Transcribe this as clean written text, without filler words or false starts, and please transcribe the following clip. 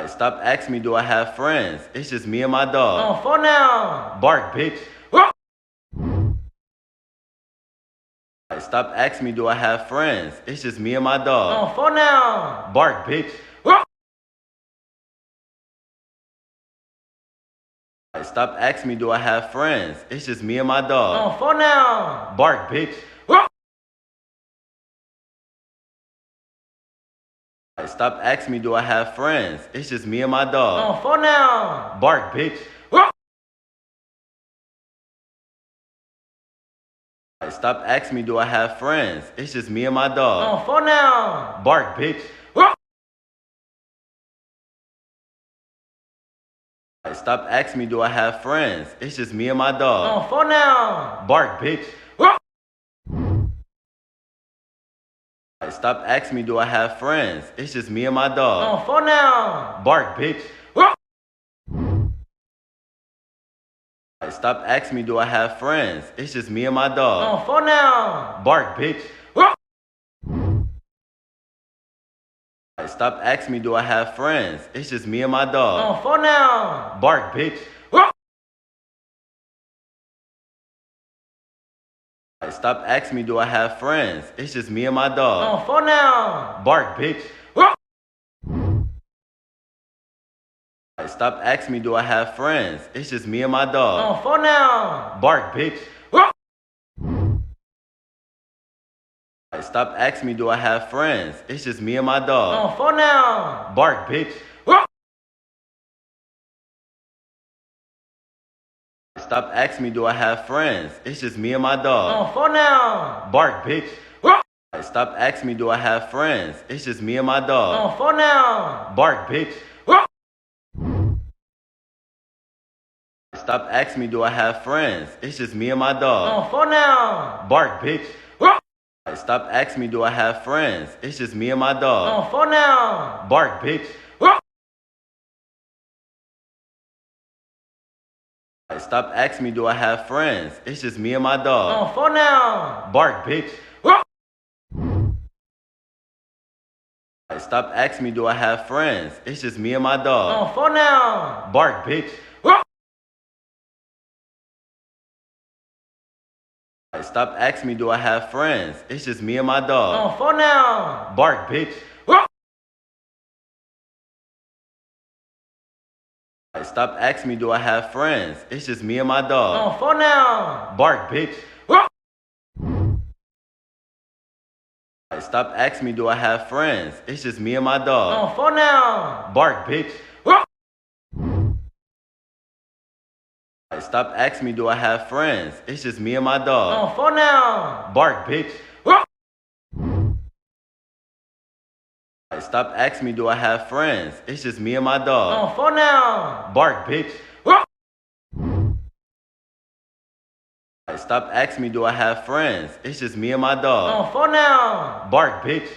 Stop asking me, do I have friends? It's just me and my dog. For now. Bark, bitch. Stop asking me, do I have friends? It's just me and my dog. For now. Bark, bitch. Stop asking me, do I have friends? It's just me and my dog. For now. Bark, bitch. Stop asking me, do I have friends? It's just me and my dog. For now. Bark, bitch. Stop asking me, do I have friends? It's just me and my dog. For now. Bark, bitch. Stop asking me, do I have friends? It's just me and my dog. For now. Bark, bitch. Stop asking me, do I have friends? It's just me and my dog. For now. Bark, bitch. Stop asking me, do I have friends? It's just me and my dog. For now. Bark, bitch. Stop asking me, do I have friends? It's just me and my dog. For now. Bark, bitch. Stop asking me, do I have friends? It's just me and my dog. For now. Bark, bitch. Stop asking me, do I have friends? It's just me and my dog. For now. Bark, bitch. Stop asking me, do I have friends? It's just me and my dog. For now. Bark, bitch. Stop asking me, do I have friends? It's just me and my dog. For now. Bark, bitch. Stop asking me, do I have friends? It's just me and my dog. For now. Bark, bitch. Stop asking me, do I have friends? It's just me and my dog. For now. Bark, bitch. Stop asking me, do I have friends? It's just me and my dog. For now. Bark, bitch. Stop asking me, do I have friends? It's just me and my dog. For now. Bark, bitch. Stop asking me, do I have friends? It's just me and my dog. For now. Bark, bitch. Stop asking me, do I have friends? It's just me and my dog. For now. Bark, bitch. Stop asking me, do I have friends? It's just me and my dog. For now. Bark, bitch. Stop asking me, do I have friends? It's just me and my dog. For now. Bark, bitch. Stop asking me, do I have friends? It's just me and my dog. For now. Bark, bitch. Stop asking me, do I have friends? It's just me and my dog. For now. Bark, bitch. Stop asking me, do I have friends? It's just me and my dog. For now. Bark, bitch.